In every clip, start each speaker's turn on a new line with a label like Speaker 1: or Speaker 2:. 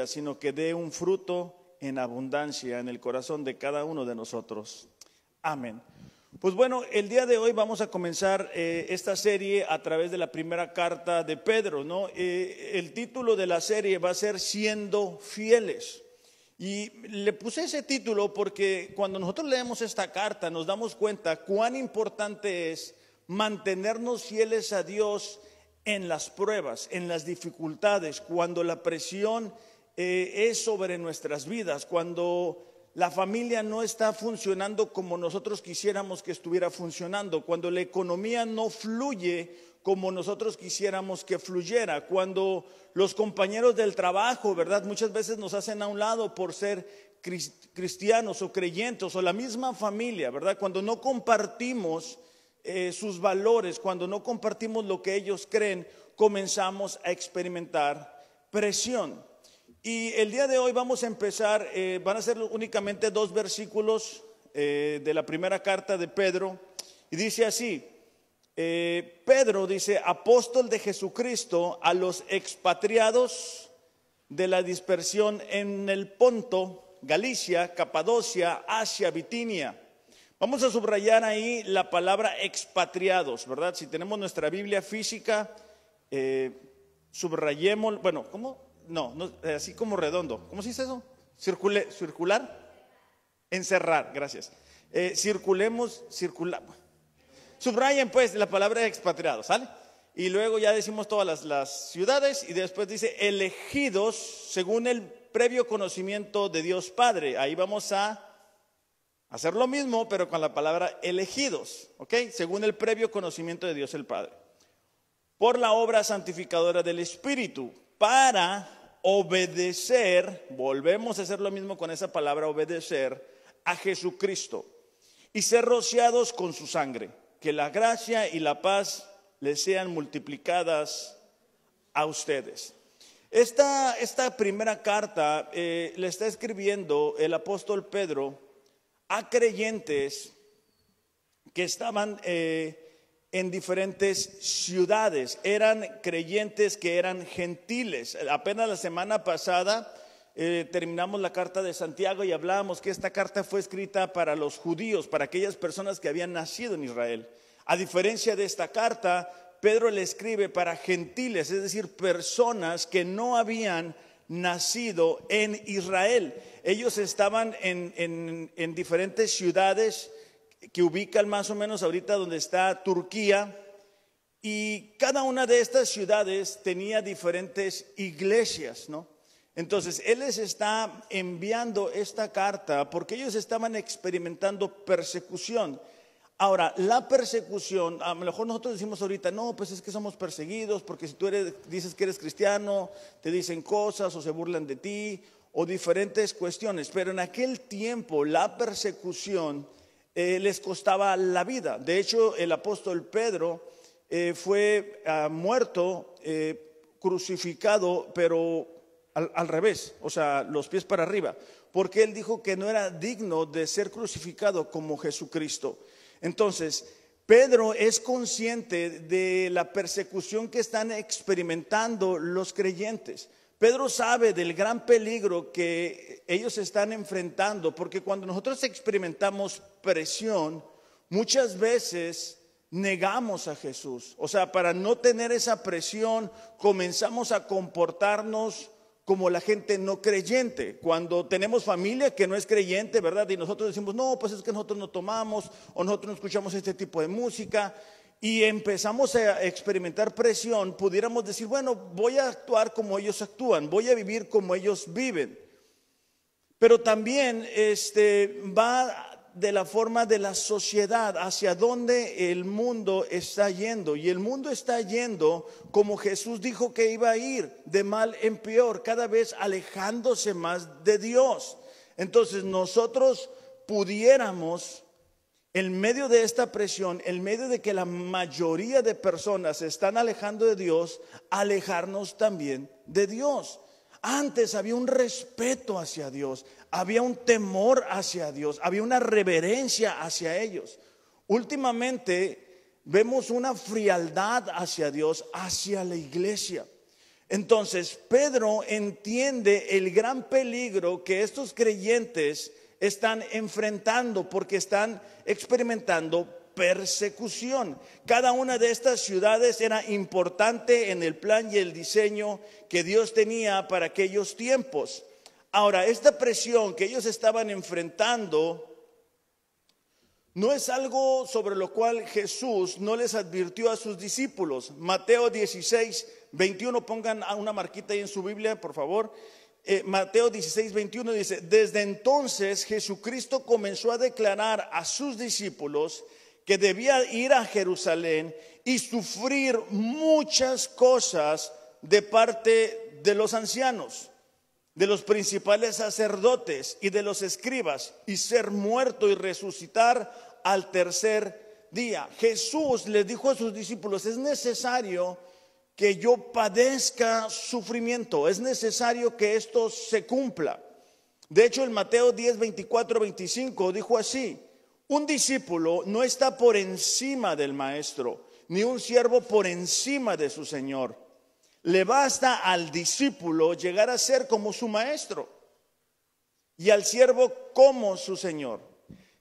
Speaker 1: sino que dé un fruto en abundancia en el corazón de cada uno de nosotros. Amén. Pues bueno, el día de hoy vamos a comenzar esta serie a través de la primera carta de Pedro, ¿no? El título de la serie va a ser Siendo Fieles. Y le puse ese título porque cuando nosotros leemos esta carta nos damos cuenta cuán importante es mantenernos fieles a Dios en las pruebas, en las dificultades, cuando la presión es sobre nuestras vidas, cuando la familia no está funcionando como nosotros quisiéramos que estuviera funcionando, cuando la economía no fluye como nosotros quisiéramos que fluyera, cuando los compañeros del trabajo, ¿verdad? Muchas veces nos hacen a un lado por ser cristianos o creyentes, o la misma familia, ¿verdad? Cuando no compartimos sus valores, cuando no compartimos lo que ellos creen, comenzamos a experimentar presión. Y el día de hoy vamos a empezar, van a ser únicamente 2 versículos de la primera carta de Pedro, y dice así, Pedro dice, apóstol de Jesucristo a los expatriados de la dispersión en el Ponto, Galicia, Capadocia, Asia, Bitinia. Vamos a subrayar ahí la palabra expatriados, ¿verdad? Si tenemos nuestra Biblia física, subrayemos, bueno, ¿cómo? No, así como redondo. ¿Cómo se dice eso? ¿Circular? Encerrar, gracias. Circulamos. Subrayen pues la palabra expatriados, ¿sale? Y luego ya decimos todas las ciudades y después dice elegidos según el previo conocimiento de Dios Padre. Ahí vamos a hacer lo mismo, pero con la palabra elegidos, ¿ok? Según el previo conocimiento de Dios el Padre. Por la obra santificadora del Espíritu, para obedecer, volvemos a hacer lo mismo con esa palabra obedecer, a Jesucristo y ser rociados con su sangre. Que la gracia y la paz les sean multiplicadas a ustedes. Esta primera carta le está escribiendo el apóstol Pedro a creyentes que estaban en diferentes ciudades, eran creyentes que eran gentiles. Apenas la semana pasada terminamos la carta de Santiago y hablábamos que esta carta fue escrita para los judíos, para aquellas personas que habían nacido en Israel. A diferencia de esta carta, Pedro le escribe para gentiles, es decir, personas que no habían nacido en Israel. Ellos estaban en diferentes ciudades que ubican más o menos ahorita donde está Turquía, y cada una de estas ciudades tenía diferentes iglesias, ¿no? Entonces él les está enviando esta carta porque ellos estaban experimentando persecución. Ahora, la persecución, a lo mejor nosotros decimos ahorita, no, pues es que somos perseguidos porque si tú dices que eres cristiano, te dicen cosas o se burlan de ti o diferentes cuestiones, pero en aquel tiempo la persecución les costaba la vida. De hecho, el apóstol Pedro fue muerto, crucificado, pero al revés, o sea, los pies para arriba, porque él dijo que no era digno de ser crucificado como Jesucristo. Entonces, Pedro es consciente de la persecución que están experimentando los creyentes. Pedro sabe del gran peligro que ellos están enfrentando, porque cuando nosotros experimentamos presión, muchas veces negamos a Jesús. O sea, para no tener esa presión, comenzamos a comportarnos como la gente no creyente. Cuando tenemos familia que no es creyente, ¿verdad? Y nosotros decimos, no, pues es que nosotros no tomamos, o nosotros no escuchamos este tipo de música, y empezamos a experimentar presión, pudiéramos decir, bueno, voy a actuar como ellos actúan, voy a vivir como ellos viven. Pero también va de la forma de la sociedad, hacia donde el mundo está yendo. Y el mundo está yendo como Jesús dijo que iba a ir, de mal en peor, cada vez alejándose más de Dios. Entonces nosotros pudiéramos, en medio de esta presión, en medio de que la mayoría de personas se están alejando de Dios, alejarnos también de Dios. Antes había un respeto hacia Dios, había un temor hacia Dios, había una reverencia hacia ellos. Últimamente vemos una frialdad hacia Dios, hacia la iglesia. Entonces, Pedro entiende el gran peligro que estos creyentes están enfrentando porque están experimentando persecución. Cada una de estas ciudades era importante en el plan y el diseño que Dios tenía para aquellos tiempos. Ahora, esta presión que ellos estaban enfrentando no es algo sobre lo cual Jesús no les advirtió a sus discípulos. Mateo 16, 21, pongan una marquita ahí en su Biblia, por favor. Mateo 16, 21 dice: desde entonces Jesucristo comenzó a declarar a sus discípulos que debía ir a Jerusalén y sufrir muchas cosas de parte de los ancianos, de los principales sacerdotes y de los escribas, y ser muerto y resucitar al tercer día. Jesús les dijo a sus discípulos: es necesario que yo padezca sufrimiento, es necesario que esto se cumpla. De hecho, en Mateo 10, 24, 25 dijo así: un discípulo no está por encima del maestro, ni un siervo por encima de su señor. Le basta al discípulo llegar a ser como su maestro y al siervo como su señor.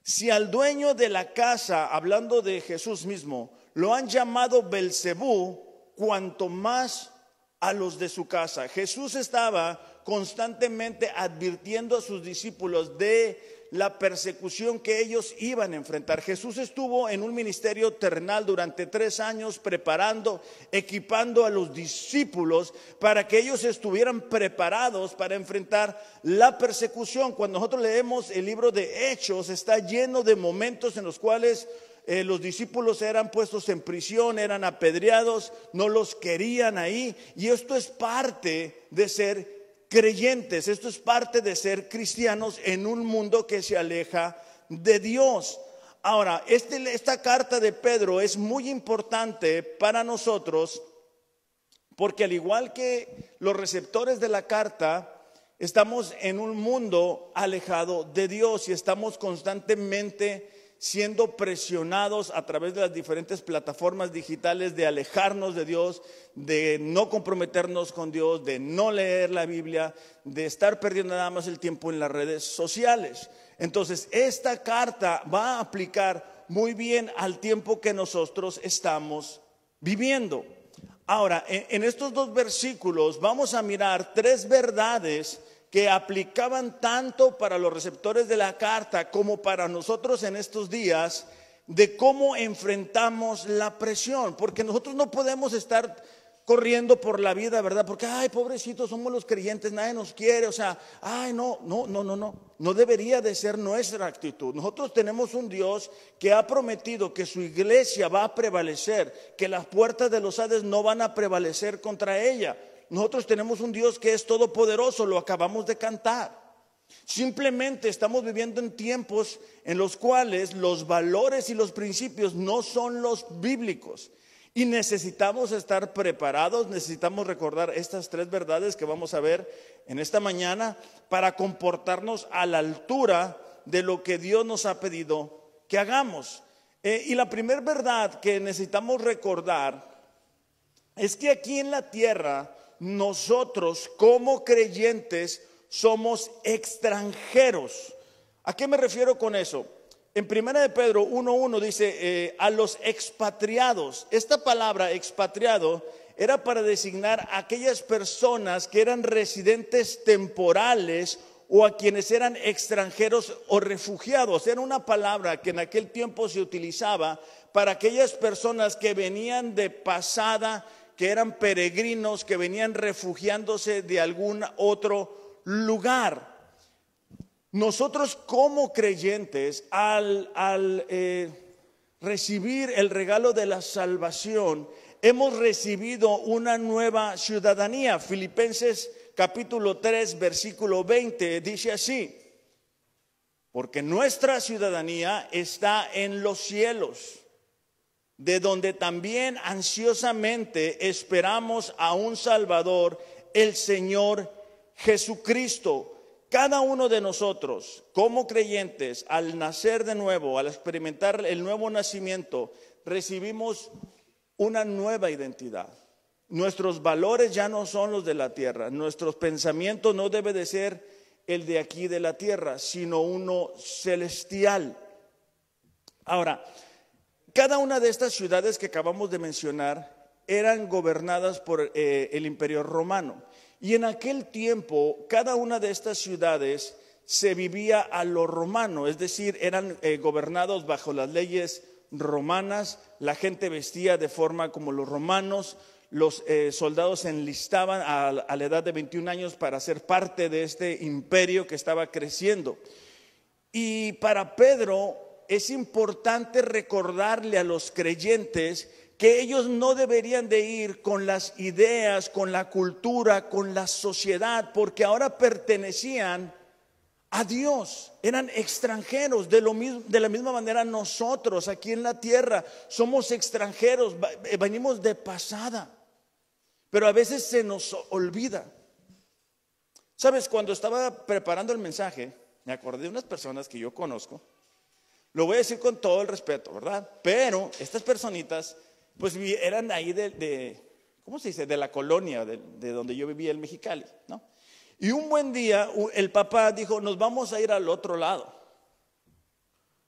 Speaker 1: Si al dueño de la casa, hablando de Jesús mismo, lo han llamado Belcebú, cuanto más a los de su casa. Jesús estaba constantemente advirtiendo a sus discípulos de la persecución que ellos iban a enfrentar. Jesús estuvo en un ministerio terrenal durante 3 años preparando, equipando a los discípulos para que ellos estuvieran preparados para enfrentar la persecución. Cuando nosotros leemos el libro de Hechos, está lleno de momentos en los cuales los discípulos eran puestos en prisión, eran apedreados, no los querían ahí. Y esto es parte de ser creyentes, esto es parte de ser cristianos en un mundo que se aleja de Dios. Ahora, esta carta de Pedro es muy importante para nosotros porque, al igual que los receptores de la carta, estamos en un mundo alejado de Dios y estamos constantemente siendo presionados a través de las diferentes plataformas digitales de alejarnos de Dios, de no comprometernos con Dios, de no leer la Biblia, de estar perdiendo nada más el tiempo en las redes sociales. Entonces, esta carta va a aplicar muy bien al tiempo que nosotros estamos viviendo. Ahora, en estos 2 versículos vamos a mirar 3 verdades que aplicaban tanto para los receptores de la carta como para nosotros en estos días, de cómo enfrentamos la presión. Porque nosotros no podemos estar corriendo por la vida, ¿verdad? Porque, ay, pobrecitos, somos los creyentes, nadie nos quiere, o sea, ay, no debería de ser nuestra actitud. Nosotros tenemos un Dios que ha prometido que su iglesia va a prevalecer, que las puertas de los Hades no van a prevalecer contra ella. Nosotros tenemos un Dios que es todopoderoso, lo acabamos de cantar. Simplemente estamos viviendo en tiempos en los cuales los valores y los principios no son los bíblicos. Y necesitamos estar preparados, necesitamos recordar estas 3 verdades que vamos a ver en esta mañana para comportarnos a la altura de lo que Dios nos ha pedido que hagamos. Y la primera verdad que necesitamos recordar es que aquí en la tierra nosotros como creyentes somos extranjeros. ¿A qué me refiero con eso? En 1 de Pedro 1:1 dice a los expatriados. Esta palabra expatriado era para designar a aquellas personas que eran residentes temporales o a quienes eran extranjeros o refugiados. Era una palabra que en aquel tiempo se utilizaba para aquellas personas que venían de pasada, que eran peregrinos, que venían refugiándose de algún otro lugar. Nosotros como creyentes, al recibir el regalo de la salvación, hemos recibido una nueva ciudadanía. Filipenses capítulo 3, versículo 20 dice así: porque nuestra ciudadanía está en los cielos, de donde también ansiosamente esperamos a un Salvador, el Señor Jesucristo. Cada uno de nosotros, como creyentes, al nacer de nuevo, al experimentar el nuevo nacimiento, recibimos una nueva identidad. Nuestros valores ya no son los de la tierra. Nuestros pensamientos no debe de ser el de aquí de la tierra, sino uno celestial. Ahora, cada una de estas ciudades que acabamos de mencionar eran gobernadas por el Imperio Romano. Y en aquel tiempo, cada una de estas ciudades se vivía a lo romano, es decir, eran gobernados bajo las leyes romanas. La gente vestía de forma como los romanos. Los soldados se enlistaban a la edad de 21 años para ser parte de este imperio que estaba creciendo. Y para Pedro es importante recordarle a los creyentes que ellos no deberían de ir con las ideas, con la cultura, con la sociedad, porque ahora pertenecían a Dios, eran extranjeros. De la misma manera nosotros aquí en la tierra somos extranjeros, venimos de pasada, pero a veces se nos olvida. Sabes, cuando estaba preparando el mensaje, me acordé de unas personas que yo conozco. Lo voy a decir con todo el respeto, ¿verdad? Pero estas personitas pues eran ahí ¿cómo se dice? De la colonia de donde yo vivía en Mexicali, ¿no? Y un buen día el papá dijo, nos vamos a ir al otro lado.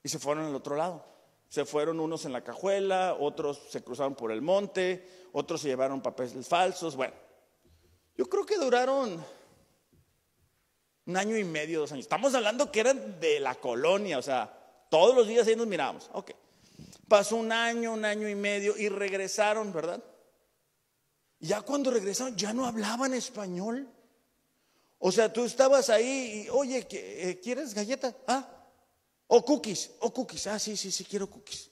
Speaker 1: Y se fueron al otro lado. Se fueron unos en la cajuela, otros se cruzaron por el monte, otros se llevaron papeles falsos. Bueno, yo creo que duraron 1 año y medio, 2 años. Estamos hablando que eran de la colonia, o sea, todos los días ahí nos mirábamos. Ok. Pasó 1 año, 1 año y medio y regresaron, ¿verdad? Ya cuando regresaron ya no hablaban español. O sea, tú estabas ahí y, oye, ¿quieres galleta? O cookies, sí, quiero cookies.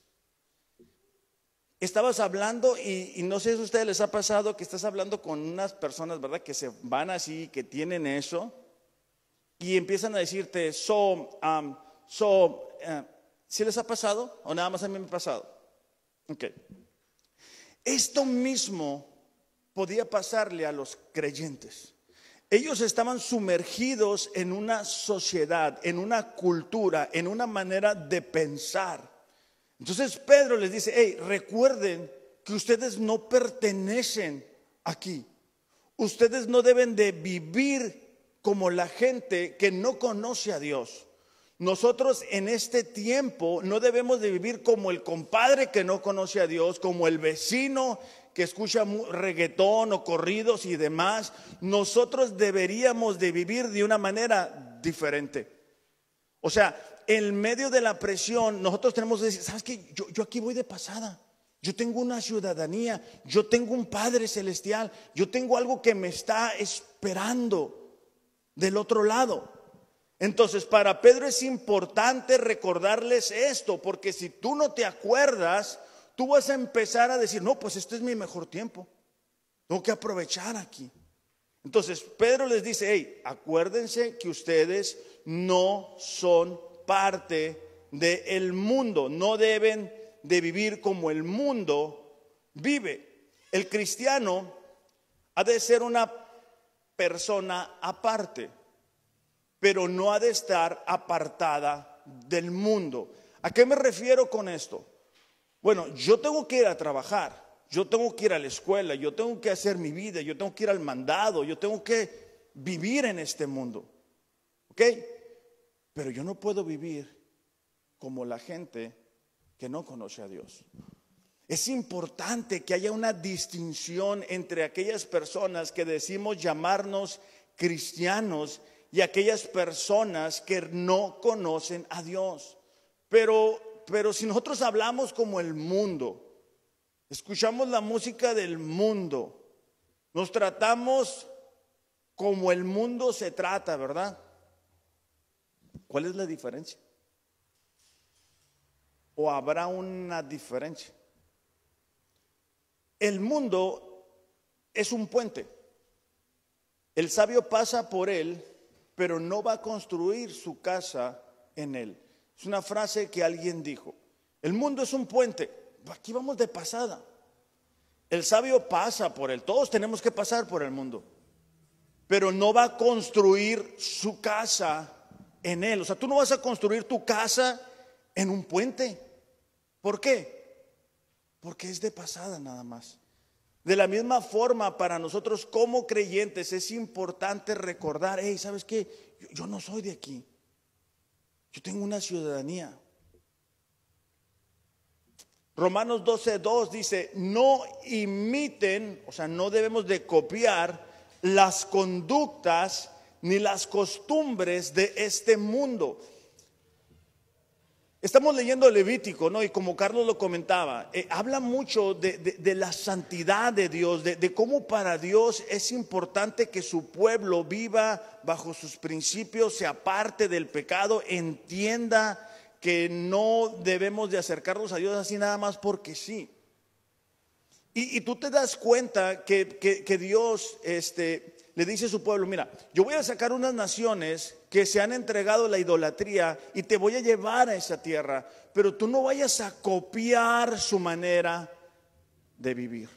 Speaker 1: Estabas hablando y no sé si a ustedes les ha pasado que estás hablando con unas personas, ¿verdad? Que se van así, que tienen eso y empiezan a decirte, ¿sí les ha pasado o nada más a mí me ha pasado? Ok. Esto mismo podía pasarle a los creyentes. Ellos estaban sumergidos en una sociedad, en una cultura, en una manera de pensar. Entonces Pedro les dice, hey, recuerden que ustedes no pertenecen aquí. Ustedes no deben de vivir como la gente que no conoce a Dios. Nosotros en este tiempo no debemos de vivir como el compadre que no conoce a Dios, como el vecino que escucha reggaetón o corridos y demás. Nosotros deberíamos de vivir de una manera diferente. O sea, en medio de la presión, nosotros tenemos que decir, ¿sabes qué? Yo aquí voy de pasada. Yo tengo una ciudadanía, yo tengo un Padre Celestial, yo tengo algo que me está esperando del otro lado. Entonces, para Pedro es importante recordarles esto, porque si tú no te acuerdas, tú vas a empezar a decir, no, pues este es mi mejor tiempo, tengo que aprovechar aquí. Entonces Pedro les dice, hey, acuérdense que ustedes no son parte del mundo, no deben de vivir como el mundo vive. El cristiano ha de ser una persona aparte, pero no ha de estar apartada del mundo. ¿A qué me refiero con esto? Bueno, yo tengo que ir a trabajar, yo tengo que ir a la escuela, yo tengo que hacer mi vida, yo tengo que ir al mandado, yo tengo que vivir en este mundo, ¿ok? Pero yo no puedo vivir como la gente que no conoce a Dios. Es importante que haya una distinción entre aquellas personas que decimos llamarnos cristianos y aquellas personas que no conocen a Dios. Pero si nosotros hablamos como el mundo, escuchamos la música del mundo, nos tratamos como el mundo se trata, ¿verdad? ¿Cuál es la diferencia? ¿O habrá una diferencia? El mundo es un puente. El sabio pasa por él, pero no va a construir su casa en él. Es una frase que alguien dijo. El mundo es un puente. Aquí vamos de pasada. El sabio pasa por él. Todos tenemos que pasar por el mundo. Pero no va a construir su casa en él. O sea, tú no vas a construir tu casa en un puente. ¿Por qué? Porque es de pasada nada más. De la misma forma, para nosotros como creyentes es importante recordar, hey, ¿sabes qué? Yo no soy de aquí. Yo tengo una ciudadanía. Romanos 12:2 dice, no imiten, o sea, no debemos de copiar las conductas ni las costumbres de este mundo. Estamos leyendo Levítico, ¿no? Y como Carlos lo comentaba, habla mucho de la santidad de Dios, de cómo para Dios es importante que su pueblo viva bajo sus principios, se aparte del pecado, entienda que no debemos de acercarnos a Dios así nada más porque sí. Y tú te das cuenta que Dios le dice a su pueblo, mira, yo voy a sacar unas naciones que se han entregado a la idolatría y te voy a llevar a esa tierra, pero tú no vayas a copiar su manera de vivir.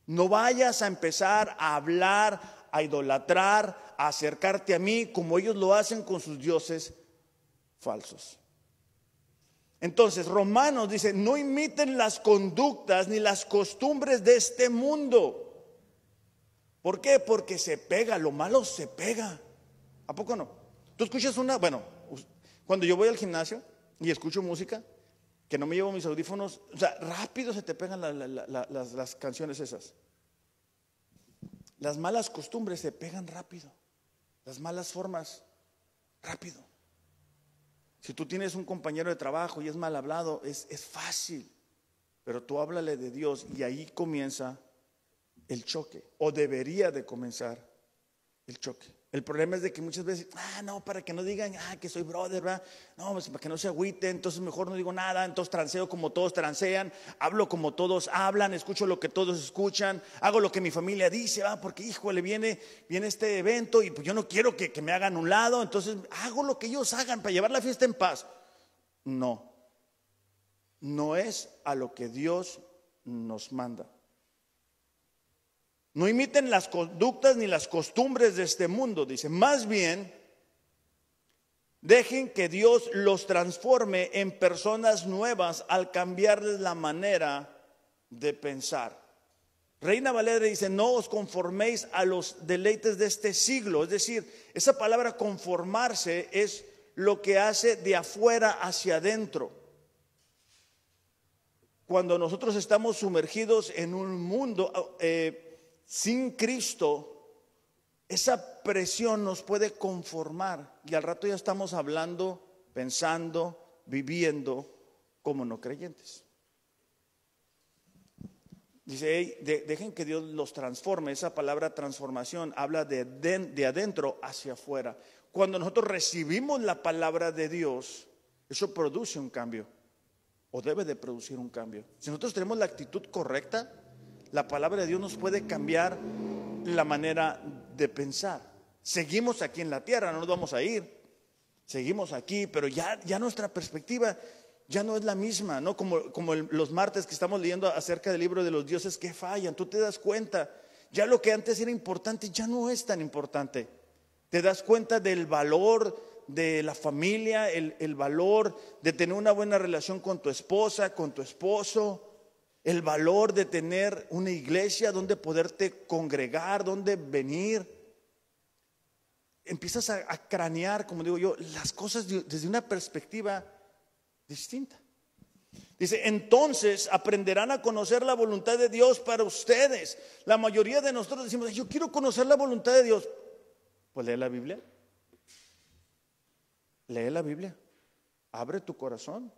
Speaker 1: No vayas a empezar a hablar, a idolatrar, a acercarte a mí como ellos lo hacen con sus dioses falsos. Entonces, Romanos dice, no imiten las conductas ni las costumbres de este mundo. ¿Por qué? Porque se pega, lo malo se pega. ¿A poco no? Tú escuchas cuando yo voy al gimnasio y escucho música, que no me llevo mis audífonos, o sea, rápido se te pegan las canciones esas. Las malas costumbres se pegan rápido. Las malas formas, rápido. Si tú tienes un compañero de trabajo y es mal hablado, es fácil. Pero tú háblale de Dios y ahí comienza el choque. O debería de comenzar el choque. El problema es de que muchas veces, no, para que no digan, que soy brother, ¿verdad? No, pues para que no se agüite, entonces mejor no digo nada, entonces transeo como todos transean, hablo como todos hablan, escucho lo que todos escuchan, hago lo que mi familia dice, porque híjole, viene este evento y pues yo no quiero que me hagan un lado, entonces hago lo que ellos hagan para llevar la fiesta en paz. No es a lo que Dios nos manda. No imiten las conductas ni las costumbres de este mundo, dice. Más bien, dejen que Dios los transforme en personas nuevas al cambiarles la manera de pensar. Reina Valera dice, no os conforméis a los deleites de este siglo. Es decir, esa palabra conformarse es lo que hace de afuera hacia adentro. Cuando nosotros estamos sumergidos en un mundo sin Cristo, esa presión nos puede conformar y al rato ya estamos hablando, pensando, viviendo como no creyentes. Dice, dejen que Dios los transforme. Esa palabra transformación habla de adentro hacia afuera. Cuando nosotros recibimos la palabra de Dios, eso produce un cambio o debe de producir un cambio. Si nosotros tenemos la actitud correcta, la palabra de Dios nos puede cambiar la manera de pensar. Seguimos aquí en la tierra, no nos vamos a ir. Seguimos aquí, pero ya nuestra perspectiva ya no es la misma, ¿no? Como los martes que estamos leyendo acerca del libro de los dioses que fallan. Tú te das cuenta, ya lo que antes era importante ya no es tan importante. Te das cuenta del valor de la familia, el valor de tener una buena relación con tu esposa, con tu esposo. El valor de tener una iglesia donde poderte congregar, donde venir. Empiezas a cranear, como digo yo, las cosas desde una perspectiva distinta. Dice, entonces aprenderán a conocer la voluntad de Dios para ustedes. La mayoría de nosotros decimos, yo quiero conocer la voluntad de Dios. Pues lee la Biblia. Lee la Biblia. Abre tu corazón.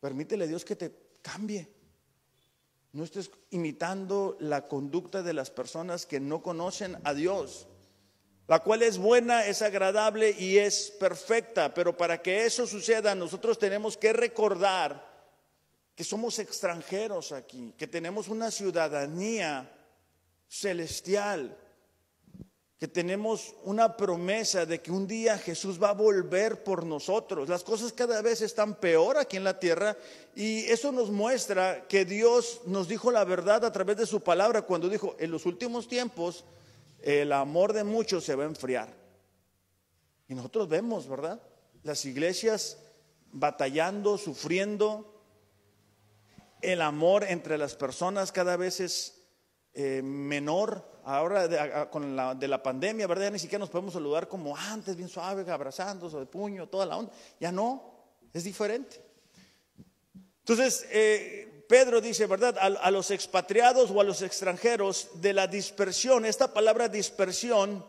Speaker 1: Permítele a Dios que te cambie. No estés imitando la conducta de las personas que no conocen a Dios, la cual es buena, es agradable y es perfecta. Pero para que eso suceda, nosotros tenemos que recordar que somos extranjeros aquí, que tenemos una ciudadanía celestial, que tenemos una promesa de que un día Jesús va a volver por nosotros. Las cosas cada vez están peor aquí en la tierra y eso nos muestra que Dios nos dijo la verdad a través de su palabra cuando dijo, en los últimos tiempos el amor de muchos se va a enfriar. Y nosotros vemos, ¿verdad? Las iglesias batallando, sufriendo. El amor entre las personas cada vez es menor ahora con la pandemia, ¿verdad? Ya ni siquiera nos podemos saludar como antes, bien suave, abrazándose de puño, toda la onda. Ya no, es diferente. Entonces, Pedro dice, ¿verdad? A los expatriados o a los extranjeros de la dispersión. Esta palabra dispersión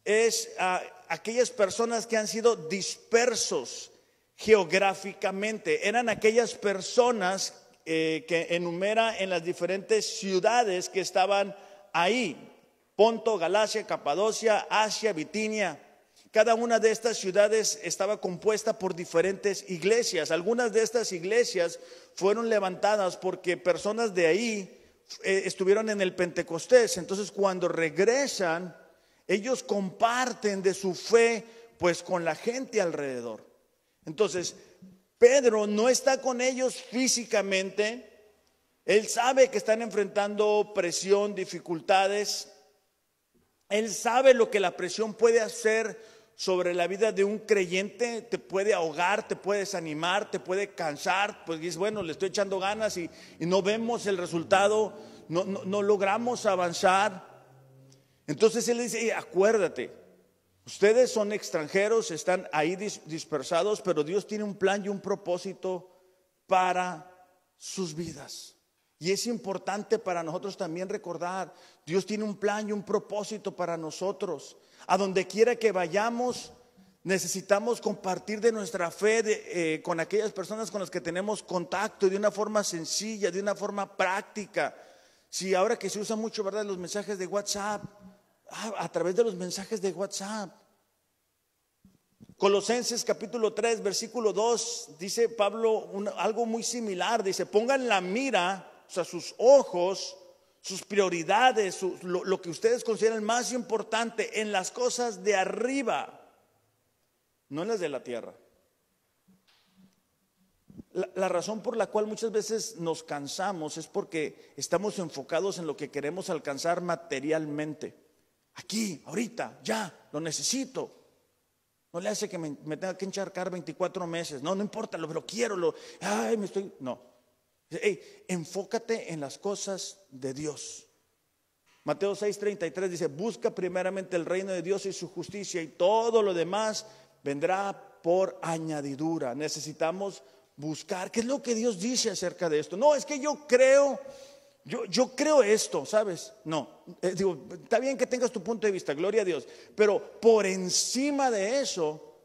Speaker 1: es aquellas personas que han sido dispersos geográficamente. Eran aquellas personas que enumera en las diferentes ciudades que estaban ahí: Ponto, Galacia, Capadocia, Asia, Bitinia. Cada una de estas ciudades estaba compuesta por diferentes iglesias. Algunas de estas iglesias fueron levantadas porque personas de ahí estuvieron en el Pentecostés. Entonces, cuando regresan, ellos comparten de su fe pues con la gente alrededor. Entonces, Pedro no está con ellos físicamente. Él sabe que están enfrentando presión, dificultades. Él sabe lo que la presión puede hacer sobre la vida de un creyente. Te puede ahogar, te puede desanimar, te puede cansar. Pues dices, bueno, le estoy echando ganas y no vemos el resultado, no logramos avanzar. Entonces él dice, acuérdate, ustedes son extranjeros, están ahí dispersados, pero Dios tiene un plan y un propósito para sus vidas. Y es importante para nosotros también recordar, Dios tiene un plan y un propósito para nosotros. A donde quiera que vayamos, necesitamos compartir de nuestra fe con aquellas personas con las que tenemos contacto, de una forma sencilla, de una forma práctica. Si ahora que se usa mucho, ¿verdad?, los mensajes de WhatsApp, a través de los mensajes de WhatsApp. Colosenses capítulo 3 versículo 2 dice Pablo algo muy similar. Dice, pongan la mira, o sea, sus ojos, sus prioridades, lo que ustedes consideran más importante en las cosas de arriba, no en las de la tierra. La razón por la cual muchas veces nos cansamos es porque estamos enfocados en lo que queremos alcanzar materialmente. Aquí, ahorita, ya, lo necesito. No le hace que me tenga que encharcar 24 meses. No importa, lo quiero, no. Enfócate en las cosas de Dios. Mateo 6:33 dice, busca primeramente el reino de Dios y su justicia, y todo lo demás vendrá por añadidura. Necesitamos buscar qué es lo que Dios dice acerca de esto. No, es que yo creo esto, ¿sabes? No, está bien que tengas tu punto de vista, gloria a Dios, pero por encima de eso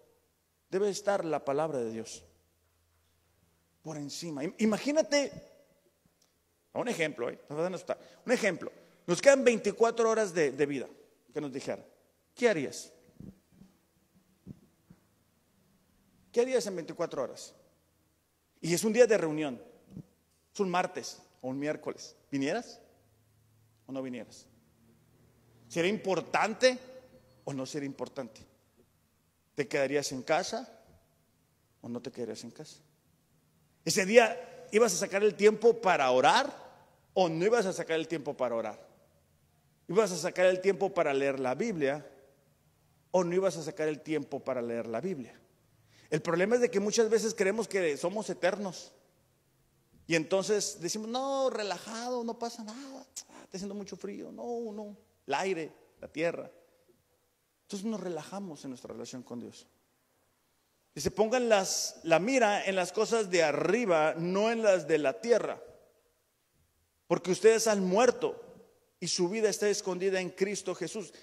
Speaker 1: debe estar la palabra de Dios. Por encima. Imagínate, un ejemplo, un ejemplo. Nos quedan 24 horas de vida, que nos dijera. ¿Qué harías? ¿Qué harías en 24 horas? Y es un día de reunión, es un martes o un miércoles. ¿Vinieras o no vinieras? ¿Sería importante o no sería importante? ¿Te quedarías en casa o no te quedarías en casa? ¿Ese día ibas a sacar el tiempo para orar o no ibas a sacar el tiempo para orar? ¿Ibas a sacar el tiempo para leer la Biblia o no ibas a sacar el tiempo para leer la Biblia? El problema es de que muchas veces creemos que somos eternos. Y entonces decimos, no, relajado, no pasa nada, está haciendo mucho frío, no, el aire, la tierra. Entonces nos relajamos en nuestra relación con Dios. Dice, pongan la mira en las cosas de arriba, no en las de la tierra, porque ustedes han muerto y su vida está escondida en Cristo Jesús.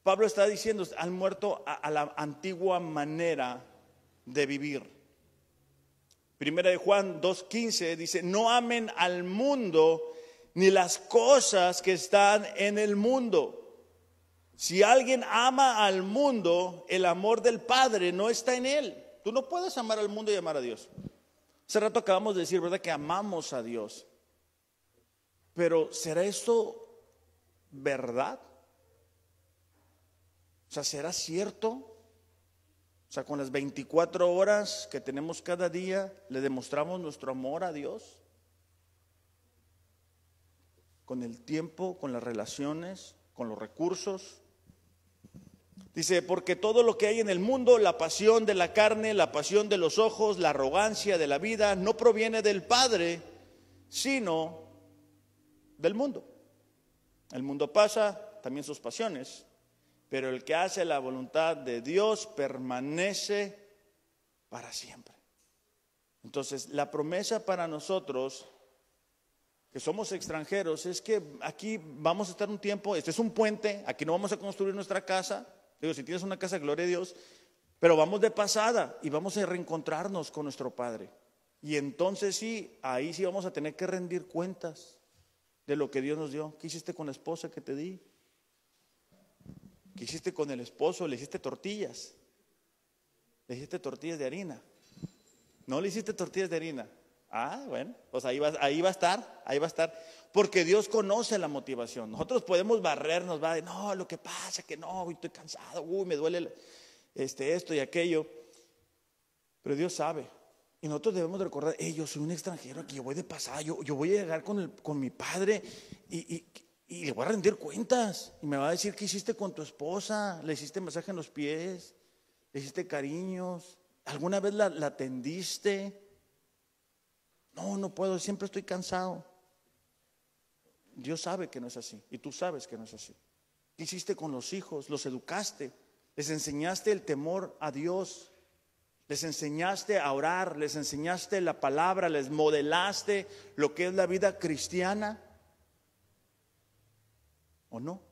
Speaker 1: Pablo está diciendo, han muerto a la antigua manera de vivir. Primera de Juan 2:15 dice, no amen al mundo ni las cosas que están en el mundo. Si alguien ama al mundo, el amor del Padre no está en él. Tú no puedes amar al mundo y amar a Dios. Hace rato acabamos de decir, ¿verdad?, que amamos a Dios. Pero ¿será esto verdad? O sea, ¿será cierto? O sea, con las 24 horas que tenemos cada día, ¿le demostramos nuestro amor a Dios? Con el tiempo, con las relaciones, con los recursos. Dice, porque todo lo que hay en el mundo, la pasión de la carne, la pasión de los ojos, la arrogancia de la vida, no proviene del Padre, sino del mundo. El mundo pasa, también sus pasiones, pero el que hace la voluntad de Dios permanece para siempre. Entonces, la promesa para nosotros, que somos extranjeros, es que aquí vamos a estar un tiempo, este es un puente, aquí no vamos a construir nuestra casa. Digo, si tienes una casa, gloria a Dios, pero vamos de pasada y vamos a reencontrarnos con nuestro Padre. Y entonces sí, ahí sí vamos a tener que rendir cuentas de lo que Dios nos dio. ¿Qué hiciste con la esposa que te di? ¿Qué hiciste con el esposo? ¿Le hiciste tortillas? ¿Le hiciste tortillas de harina? ¿No le hiciste tortillas de harina? Ah, bueno, pues ahí va a estar. Porque Dios conoce la motivación. Nosotros podemos barrernos, va de no, lo que pasa que no, estoy cansado, me duele esto y aquello. Pero Dios sabe. Y nosotros debemos de recordar, yo soy un extranjero aquí, yo voy de pasada, yo voy a llegar con mi padre y le voy a rendir cuentas. Y me va a decir, ¿qué hiciste con tu esposa? ¿Le hiciste masaje en los pies? ¿Le hiciste cariños? ¿Alguna vez la atendiste? No puedo, siempre estoy cansado. Dios sabe que no es así y tú sabes que no es así. ¿Qué hiciste con los hijos? ¿Los educaste? ¿Les enseñaste el temor a Dios? ¿Les enseñaste a orar? ¿Les enseñaste la palabra? ¿Les modelaste lo que es la vida cristiana? ¿O no?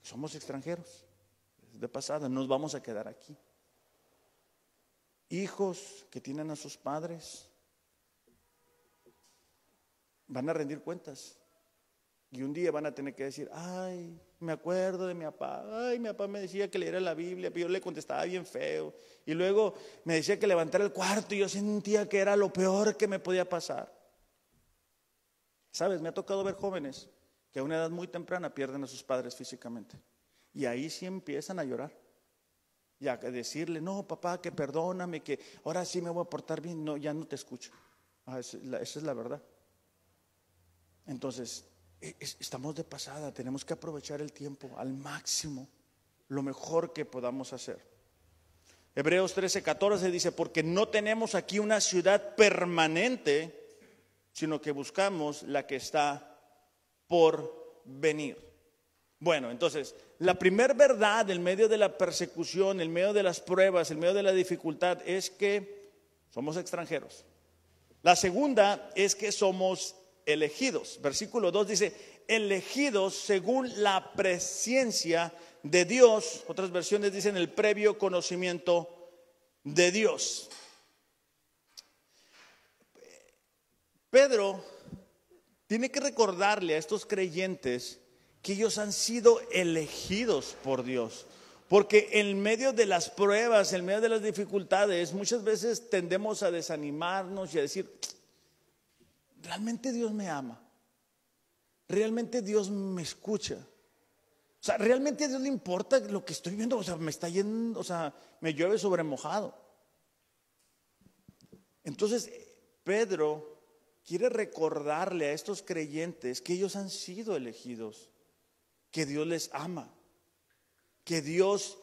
Speaker 1: Somos extranjeros. De pasada, nos vamos a quedar aquí. Hijos que tienen a sus padres van a rendir cuentas. Y un día van a tener que decir, ay, me acuerdo de mi papá. Ay, mi papá me decía que leyera la Biblia, pero yo le contestaba bien feo. Y luego me decía que levantara el cuarto y yo sentía que era lo peor que me podía pasar. ¿Sabes? Me ha tocado ver jóvenes que a una edad muy temprana pierden a sus padres físicamente. Y ahí sí empiezan a llorar. Y a decirle, no, papá, que perdóname, que ahora sí me voy a portar bien. No, ya no te escucho. Esa es la verdad. Entonces, estamos de pasada, tenemos que aprovechar el tiempo al máximo, lo mejor que podamos hacer. Hebreos 13:14 dice, porque no tenemos aquí una ciudad permanente, sino que buscamos la que está por venir. Bueno, entonces, la primer verdad en medio de la persecución, en medio de las pruebas, en medio de la dificultad, es que somos extranjeros. La segunda es que somos elegidos. Versículo 2 dice, elegidos según la presciencia de Dios. Otras versiones dicen el previo conocimiento de Dios. Pedro tiene que recordarle a estos creyentes que ellos han sido elegidos por Dios. Porque en medio de las pruebas, en medio de las dificultades, muchas veces tendemos a desanimarnos y a decir, ¿realmente Dios me ama? ¿Realmente Dios me escucha? O sea, ¿realmente a Dios le importa lo que estoy viendo? O sea, me está yendo, o sea, me llueve sobre mojado. Entonces, Pedro quiere recordarle a estos creyentes que ellos han sido elegidos, que Dios les ama, que Dios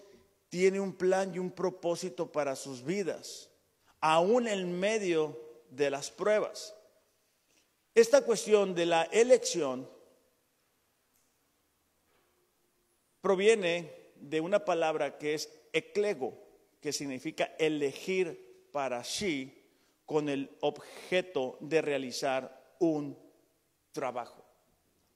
Speaker 1: tiene un plan y un propósito para sus vidas, aún en medio de las pruebas. Esta cuestión de la elección proviene de una palabra que es eklego, que significa elegir para sí con el objeto de realizar un trabajo.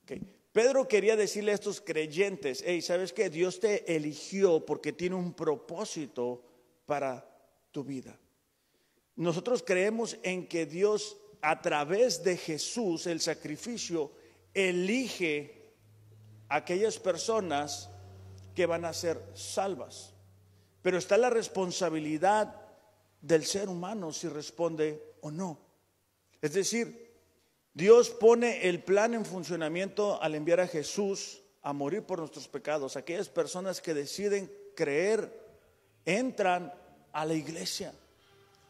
Speaker 1: Okay. Pedro quería decirle a estos creyentes, ¿sabes qué? Dios te eligió porque tiene un propósito para tu vida. Nosotros creemos en que Dios, a través de Jesús, el sacrificio, elige a aquellas personas que van a ser salvas. Pero está la responsabilidad del ser humano si responde o no. Es decir, Dios pone el plan en funcionamiento al enviar a Jesús a morir por nuestros pecados. Aquellas personas que deciden creer entran a la iglesia,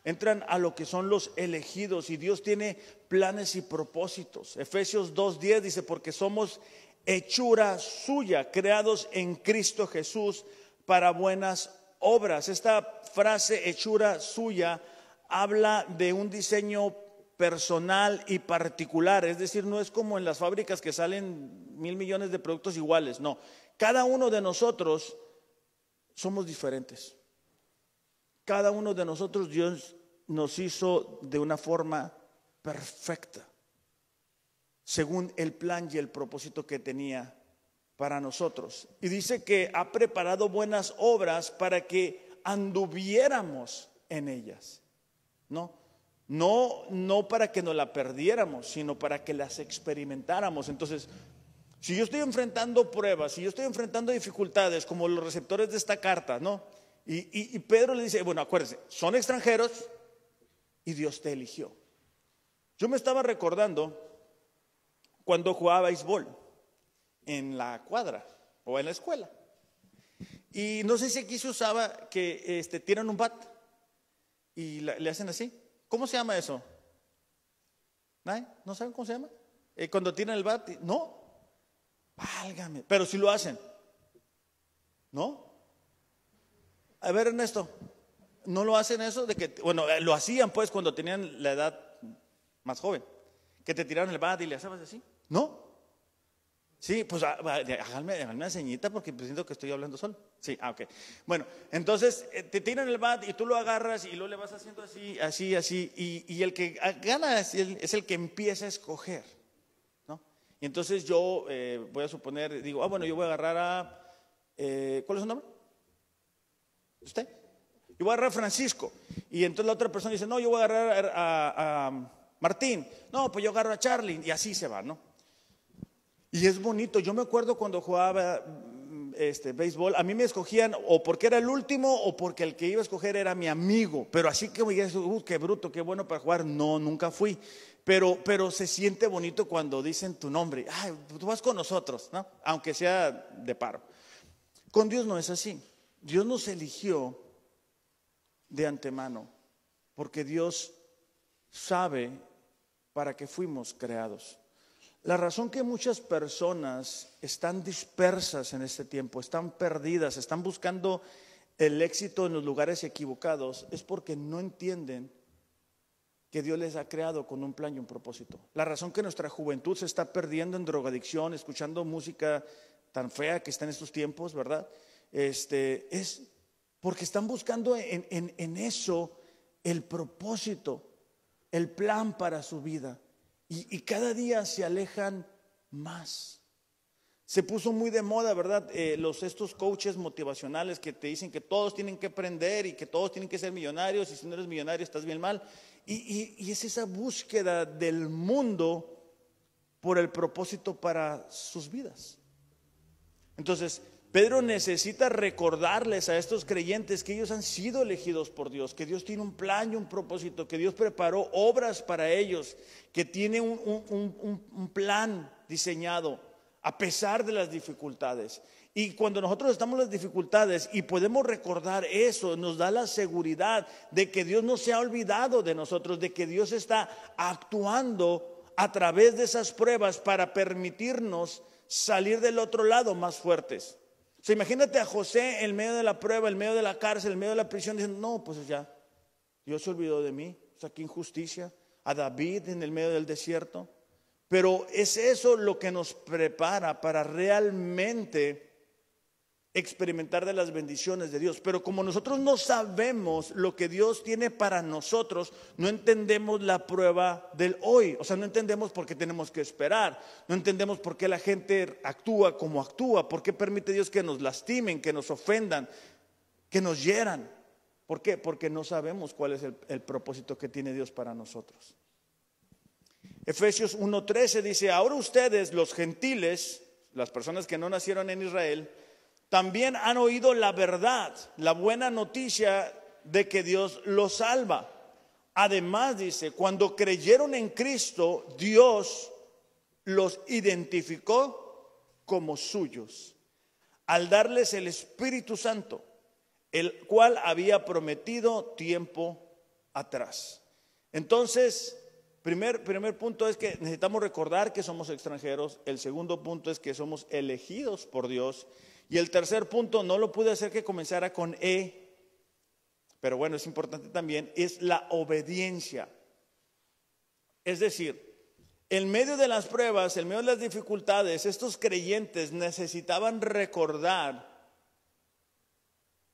Speaker 1: entran a lo que son los elegidos, y Dios tiene planes y propósitos. Efesios 2:10 dice, porque somos hechura suya, creados en Cristo Jesús para buenas obras. Esta frase, hechura suya, habla de un diseño personal y particular. Es decir, no es como en las fábricas que salen 1,000 millones de productos iguales. No, cada uno de nosotros somos diferentes. Cada uno de nosotros Dios nos hizo de una forma perfecta, según el plan y el propósito que tenía para nosotros. Y dice que ha preparado buenas obras para que anduviéramos en ellas. No para que nos la perdiéramos, sino para que las experimentáramos. Entonces, si yo estoy enfrentando pruebas, si yo estoy enfrentando dificultades, como los receptores de esta carta, ¿no? Y Pedro le dice, bueno, acuérdense, son extranjeros y Dios te eligió. Yo me estaba recordando cuando jugaba béisbol en la cuadra o en la escuela. Y no sé si aquí se usaba que tiran un bat y le hacen así. ¿Cómo se llama eso? ¿No saben cómo se llama? Cuando tiran el bat, no. Válgame, pero si lo hacen, ¿no? A ver, Ernesto, ¿no lo hacen eso? Bueno, lo hacían pues cuando tenían la edad más joven, que te tiraron el bat y le hacías así, ¿no? Sí, pues háganme una ceñita porque siento que estoy hablando solo. Sí, ok. Bueno, entonces te tiran el bat y tú lo agarras y luego le vas haciendo así, así, así. Y el que gana es el que empieza a escoger, ¿no? Y entonces yo voy a suponer, digo, bueno, yo voy a agarrar a, ¿cuál es su nombre? ¿Usted? Yo voy a agarrar a Francisco. Y entonces la otra persona dice, no, yo voy a agarrar a Martín. No, pues yo agarro a Charlie. Y así se va, ¿no? Y es bonito. Yo me acuerdo cuando jugaba béisbol, a mí me escogían o porque era el último o porque el que iba a escoger era mi amigo. Pero así que qué bruto, qué bueno para jugar. No, nunca fui. Pero se siente bonito cuando dicen tu nombre. Ay, tú vas con nosotros, ¿no? Aunque sea de paro. Con Dios no es así. Dios nos eligió de antemano porque Dios sabe para qué fuimos creados. La razón que muchas personas están dispersas en este tiempo, están perdidas, están buscando el éxito en los lugares equivocados, es porque no entienden que Dios les ha creado con un plan y un propósito. La razón que nuestra juventud se está perdiendo en drogadicción, escuchando música tan fea que está en estos tiempos, ¿verdad? Es porque están buscando en eso el propósito, el plan para su vida. Y cada día se alejan más. Se puso muy de moda, ¿verdad? Estos coaches motivacionales que te dicen que todos tienen que aprender y que todos tienen que ser millonarios, y si no eres millonario estás bien mal. Y es esa búsqueda del mundo por el propósito para sus vidas. Entonces, Pedro necesita recordarles a estos creyentes que ellos han sido elegidos por Dios, que Dios tiene un plan y un propósito, que Dios preparó obras para ellos, que tiene un plan diseñado a pesar de las dificultades. Y cuando nosotros estamos en las dificultades y podemos recordar eso, nos da la seguridad de que Dios no se ha olvidado de nosotros, de que Dios está actuando a través de esas pruebas para permitirnos salir del otro lado más fuertes. O sea, imagínate a José en medio de la prueba, en medio de la cárcel, en medio de la prisión, diciendo, no, pues ya, Dios se olvidó de mí, o sea, qué injusticia. A David en el medio del desierto. Pero es eso lo que nos prepara para realmente experimentar de las bendiciones de Dios. Pero como nosotros no sabemos lo que Dios tiene para nosotros, no entendemos la prueba del hoy. O sea, no entendemos por qué tenemos que esperar, no entendemos por qué la gente actúa como actúa, por qué permite Dios que nos lastimen, que nos ofendan, que nos hieran. ¿Por qué? Porque no sabemos cuál es el propósito que tiene Dios para nosotros. Efesios 1:13 dice, ahora ustedes los gentiles, las personas que no nacieron en Israel, también han oído la verdad, la buena noticia de que Dios los salva. Además dice, cuando creyeron en Cristo, Dios los identificó como suyos, al darles el Espíritu Santo, el cual había prometido tiempo atrás. Entonces, primer punto es que necesitamos recordar que somos extranjeros. El segundo punto es que somos elegidos por Dios. Y el tercer punto, no lo pude hacer que comenzara con pero bueno, es importante también, es la obediencia. Es decir, en medio de las pruebas, en medio de las dificultades, estos creyentes necesitaban recordar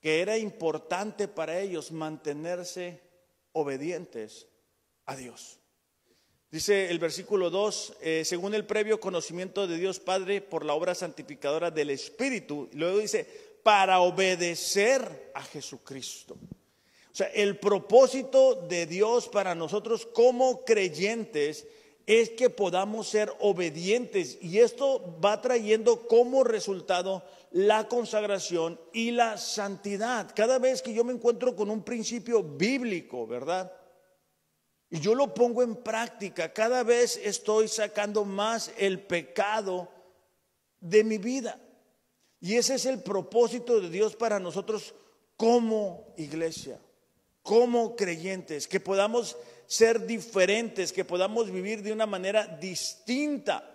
Speaker 1: que era importante para ellos mantenerse obedientes a Dios. Dice el versículo 2, según el previo conocimiento de Dios Padre por la obra santificadora del Espíritu. Y luego dice, para obedecer a Jesucristo. O sea, el propósito de Dios para nosotros como creyentes es que podamos ser obedientes. Y esto va trayendo como resultado la consagración y la santidad. Cada vez que yo me encuentro con un principio bíblico, ¿verdad? Y yo lo pongo en práctica, cada vez estoy sacando más el pecado de mi vida. Y ese es el propósito de Dios para nosotros como iglesia, como creyentes, que podamos ser diferentes, que podamos vivir de una manera distinta.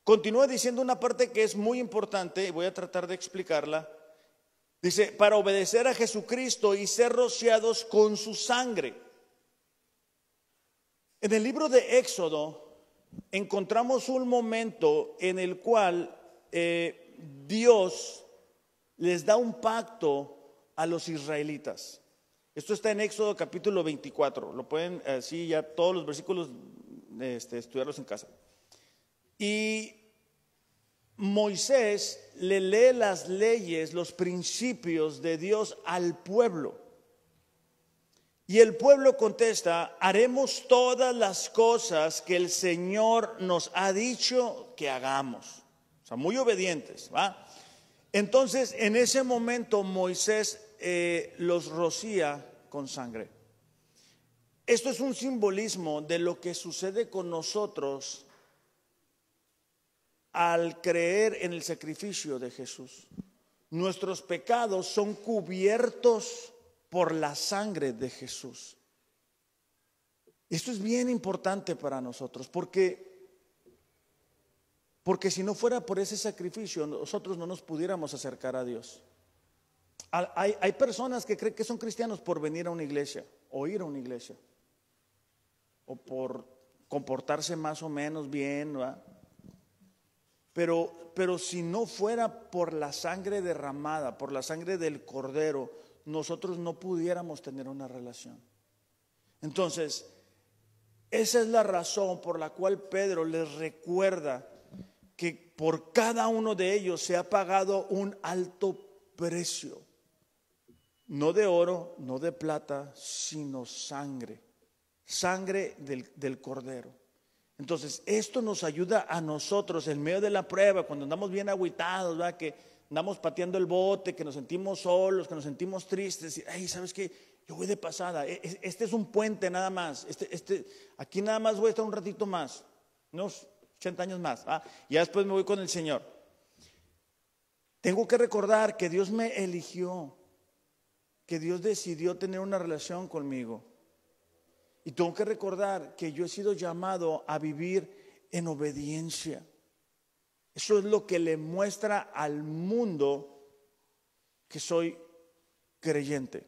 Speaker 1: Continúa diciendo una parte que es muy importante y voy a tratar de explicarla. Dice, para obedecer a Jesucristo y ser rociados con su sangre. En el libro de Éxodo encontramos un momento en el cual Dios les da un pacto a los israelitas. Esto está en Éxodo capítulo 24. Lo pueden así ya todos los versículos estudiarlos en casa. Y Moisés le lee las leyes, los principios de Dios al pueblo. Y el pueblo contesta, haremos todas las cosas que el Señor nos ha dicho que hagamos. O sea, muy obedientes, ¿va? Entonces, en ese momento Moisés los rocía con sangre. Esto es un simbolismo de lo que sucede con nosotros al creer en el sacrificio de Jesús. Nuestros pecados son cubiertos por la sangre de Jesús. Esto es bien importante para nosotros, porque si no fuera por ese sacrificio, nosotros no nos pudiéramos acercar a Dios. Hay personas que creen que son cristianos por venir a una iglesia, o ir a una iglesia, o por comportarse más o menos bien, ¿verdad? Pero si no fuera por la sangre derramada, por la sangre del Cordero, nosotros no pudiéramos tener una relación. Entonces, esa es la razón por la cual Pedro les recuerda que por cada uno de ellos se ha pagado un alto precio. No de oro, no de plata, sino sangre. Sangre del Cordero. Entonces, esto nos ayuda a nosotros en medio de la prueba, cuando andamos bien agüitados, ¿verdad? Que andamos pateando el bote, que nos sentimos solos, que nos sentimos tristes. Ay, ¿sabes qué? Yo voy de pasada. Este es un puente nada más. Aquí nada más voy a estar un ratito más, unos 80 años más. Y ya después me voy con el Señor. Tengo que recordar que Dios me eligió, que Dios decidió tener una relación conmigo. Y tengo que recordar que yo he sido llamado a vivir en obediencia. Eso es lo que le muestra al mundo que soy creyente.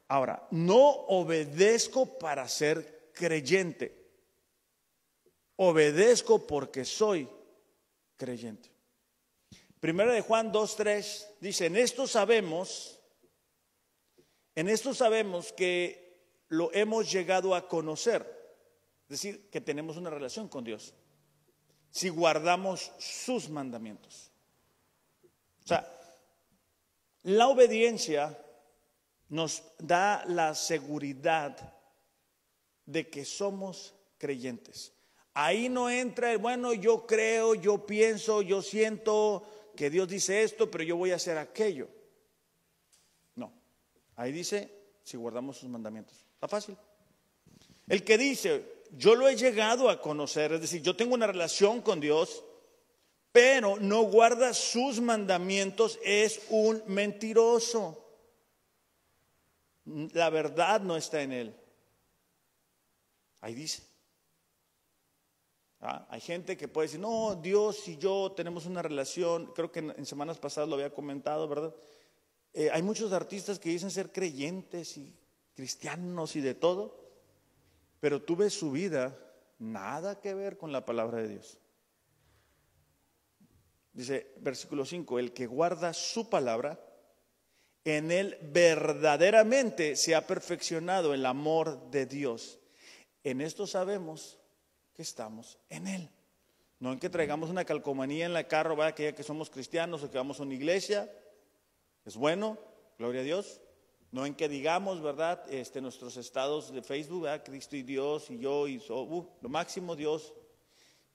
Speaker 1: Ahora, no obedezco para ser creyente. Obedezco porque soy creyente. Primera de Juan 2:3 dice, en esto sabemos que lo hemos llegado a conocer, es decir, que tenemos una relación con Dios, si guardamos sus mandamientos. O sea, la obediencia nos da la seguridad de que somos creyentes. Ahí no entra el, bueno, yo creo, yo pienso, yo siento que Dios dice esto, pero yo voy a hacer aquello. No, ahí dice, si guardamos sus mandamientos. Está fácil. El que dice, yo lo he llegado a conocer, es decir, yo tengo una relación con Dios, pero no guarda sus mandamientos, es un mentiroso. La verdad no está en él. Ahí dice. Hay gente que puede decir, no, Dios y yo tenemos una relación, creo que en semanas pasadas lo había comentado, ¿verdad? Hay muchos artistas que dicen ser creyentes y cristianos y de todo, pero tú ves su vida, nada que ver con la palabra de Dios. Dice, versículo 5, el que guarda su palabra, en él verdaderamente se ha perfeccionado el amor de Dios. En esto sabemos que estamos en él. No en que traigamos una calcomanía en la carro, ¿verdad? Que somos cristianos o que vamos a una iglesia. Es bueno, gloria a Dios. No en que digamos, ¿verdad? Nuestros estados de Facebook, ¿verdad? Cristo y Dios y yo y lo máximo. Dios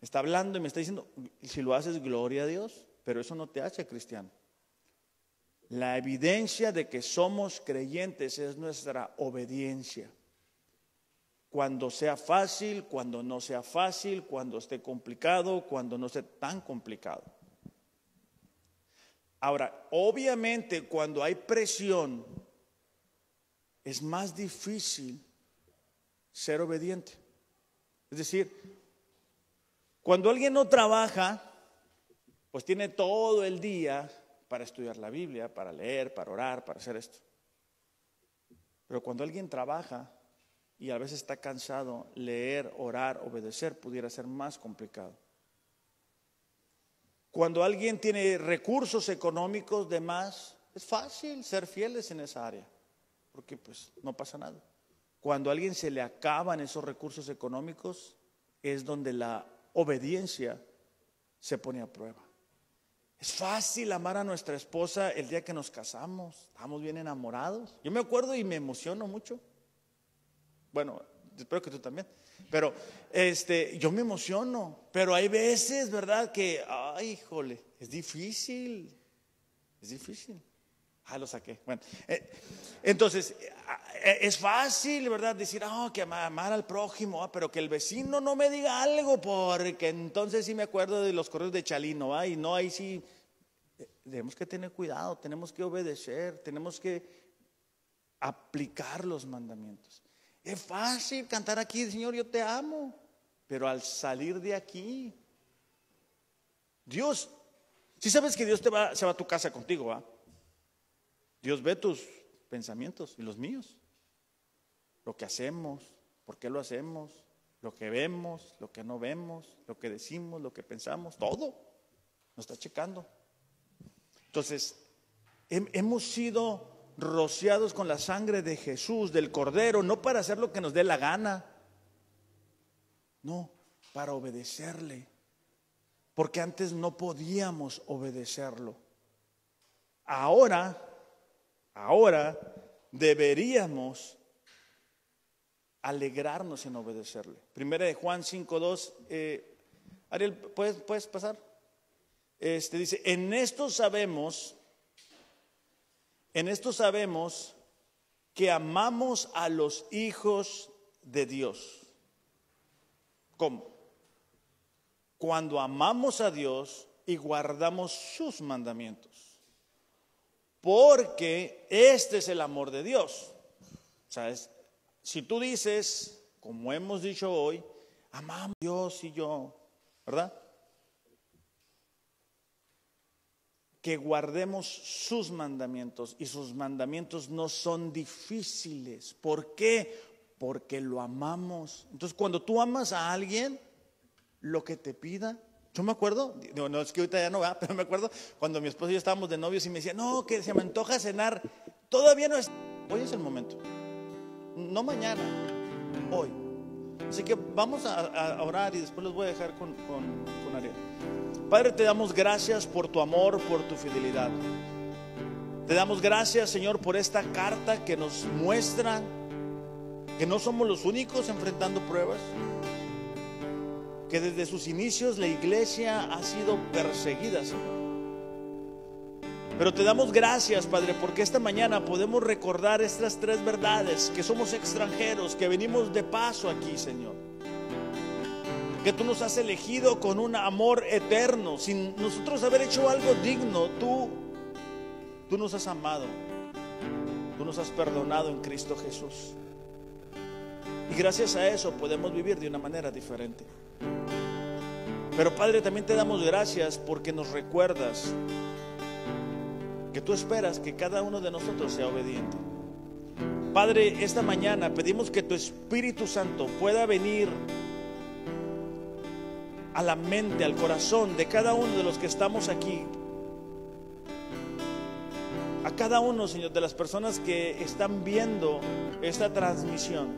Speaker 1: me está hablando y me está diciendo, si lo haces, gloria a Dios, pero eso no te hace cristiano. La evidencia de que somos creyentes es nuestra obediencia. Cuando sea fácil, cuando no sea fácil, cuando esté complicado, cuando no esté tan complicado. Ahora, obviamente cuando hay presión, es más difícil ser obediente. Es decir, cuando alguien no trabaja, pues tiene todo el día para estudiar la Biblia, para leer, para orar, para hacer esto. Pero cuando alguien trabaja y a veces está cansado, leer, orar, obedecer pudiera ser más complicado. Cuando alguien tiene recursos económicos de más, es fácil ser fieles en esa área, porque pues no pasa nada. Cuando a alguien se le acaban esos recursos económicos, es donde la obediencia se pone a prueba. Es fácil amar a nuestra esposa el día que nos casamos, estamos bien enamorados. Yo me acuerdo y me emociono mucho. Bueno, espero que tú también. Pero yo me emociono. Pero hay veces, ¿verdad? Que, ay, híjole, es difícil. Es difícil. Lo saqué. Bueno, entonces, es fácil, ¿verdad? Decir, que amar al prójimo, pero que el vecino no me diga algo, porque entonces sí me acuerdo de los correos de Chalino, y no, ahí sí. Tenemos que tener cuidado, tenemos que obedecer, tenemos que aplicar los mandamientos. Es fácil cantar aquí, Señor, yo te amo, pero al salir de aquí, Dios, si sabes que Dios se va a tu casa contigo, ¿va? Dios ve tus pensamientos y los míos, lo que hacemos, por qué lo hacemos, lo que vemos, lo que no vemos, lo que decimos, lo que pensamos, todo nos está checando. Entonces, hemos sido rociados con la sangre de Jesús, del Cordero, no para hacer lo que nos dé la gana, no, para obedecerle, porque antes no podíamos obedecerlo. Ahora deberíamos alegrarnos en obedecerle. Primera de Juan 5:2, Ariel, ¿puedes pasar? Dice, en esto sabemos que amamos a los hijos de Dios. ¿Cómo? Cuando amamos a Dios y guardamos sus mandamientos. Porque este es el amor de Dios. O sea, si tú dices, como hemos dicho hoy, amamos a Dios y yo, ¿verdad? Que guardemos sus mandamientos, y sus mandamientos no son difíciles. ¿Por qué? Porque lo amamos. Entonces, cuando tú amas a alguien, lo que te pida, yo me acuerdo, no es que ahorita ya no va, pero me acuerdo cuando mi esposo y yo estábamos de novios y me decía, no, que se me antoja cenar, todavía no es, hoy es el momento, no mañana, hoy. Así que vamos a orar y después los voy a dejar con Ariel. Padre, te damos gracias por tu amor, por tu fidelidad. Te damos gracias, Señor, por esta carta que nos muestra que no somos los únicos enfrentando pruebas, que desde sus inicios la iglesia ha sido perseguida, Señor. Pero te damos gracias, Padre, porque esta mañana podemos recordar estas tres verdades: que somos extranjeros, que venimos de paso aquí, Señor, que tú nos has elegido con un amor eterno, sin nosotros haber hecho algo digno. Tú nos has amado, tú nos has perdonado en Cristo Jesús, y gracias a eso podemos vivir de una manera diferente. Pero Padre, también te damos gracias porque nos recuerdas que tú esperas que cada uno de nosotros sea obediente. Padre, esta mañana pedimos que tu Espíritu Santo pueda venir a la mente, al corazón de cada uno de los que estamos aquí. A cada uno, Señor, de las personas que están viendo esta transmisión.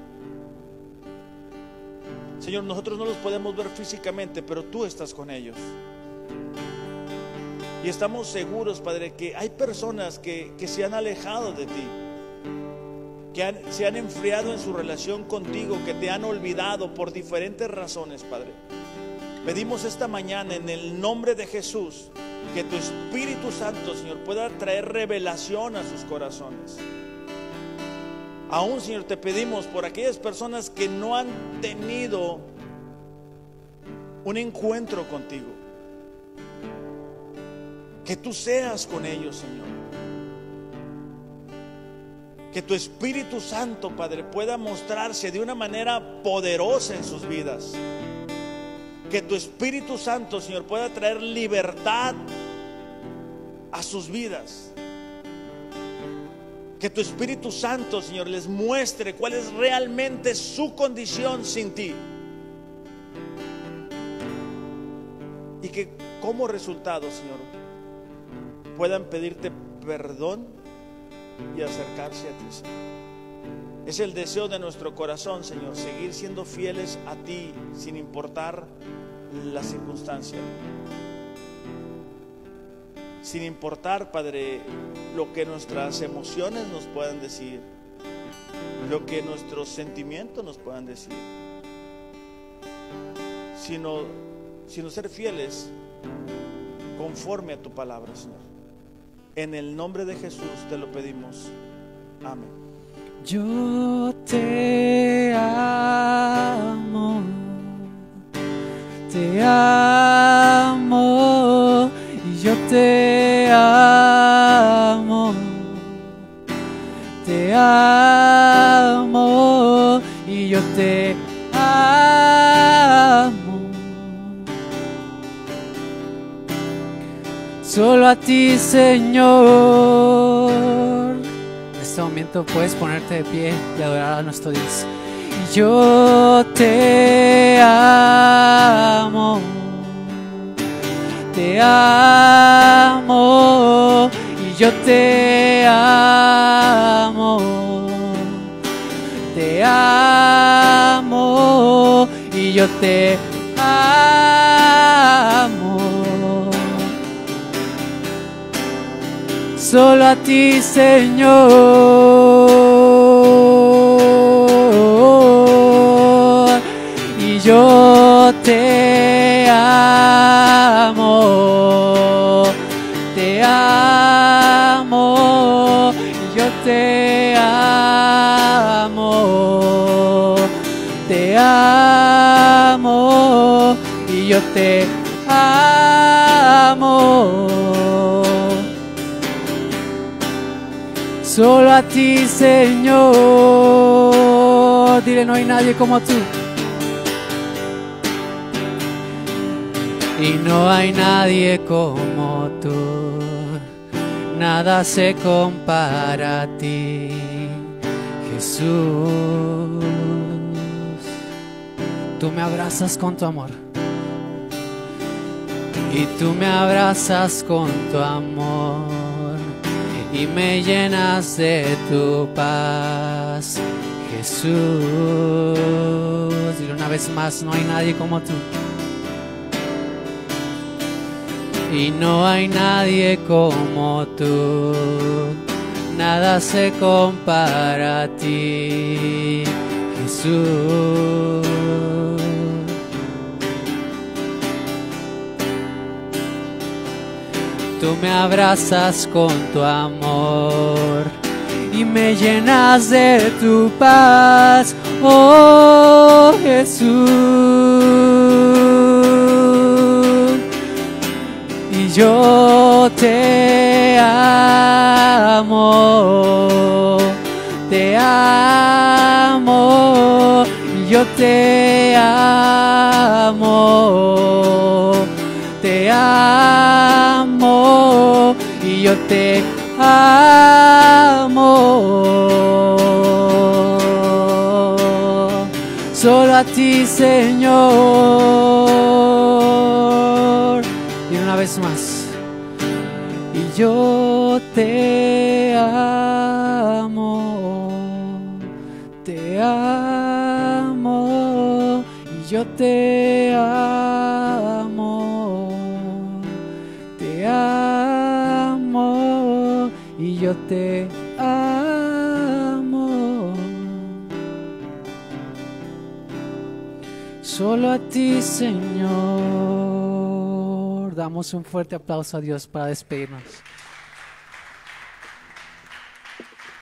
Speaker 1: Señor, nosotros no los podemos ver físicamente, pero tú estás con ellos. Y estamos seguros, Padre, que hay personas que se han alejado de ti, que se han enfriado en su relación contigo, que te han olvidado por diferentes razones, Padre. Pedimos esta mañana en el nombre de Jesús que tu Espíritu Santo, Señor, pueda traer revelación a sus corazones. Aún, Señor, te pedimos por aquellas personas que no han tenido un encuentro contigo, que tú seas con ellos, Señor. Que tu Espíritu Santo, Padre, pueda mostrarse de una manera poderosa en sus vidas. Que tu Espíritu Santo, Señor, pueda traer libertad a sus vidas. Que tu Espíritu Santo, Señor, les muestre cuál es realmente su condición sin ti. Y que como resultado, Señor, puedan pedirte perdón y acercarse a ti, Señor. Es el deseo de nuestro corazón, Señor, seguir siendo fieles a ti sin importar la circunstancia, sin importar, Padre, lo que nuestras emociones nos puedan decir, lo que nuestros sentimientos nos puedan decir, sino ser fieles conforme a tu palabra, Señor. En el nombre de Jesús te lo pedimos. Amén.
Speaker 2: Yo te amo, y yo te amo, y yo te amo. Solo a ti, Señor. En este momento puedes ponerte de pie y adorar a nuestro Dios. Y yo te amo, y yo te amo, y yo te amo. Solo a ti, Señor, y yo te amo, y yo te amo, y yo te amo. Solo a ti, Señor. Dile, no hay nadie como tú. Y no hay nadie como tú. Nada se compara a ti, Jesús. Tú me abrazas con tu amor. Y tú me abrazas con tu amor. Y me llenas de tu paz, Jesús. Y una vez más, no hay nadie como tú. Y no hay nadie como tú. Nada se compara a ti, Jesús. Tú me abrazas con tu amor y me llenas de tu paz, oh Jesús. Y yo te amo, y yo te amo, y yo te amo. a ti, Señor. Y una vez más. Y yo te amo, te amo, y yo te amo, te amo, y yo te amo. Solo a ti, Señor. Damos un fuerte aplauso a Dios para despedirnos.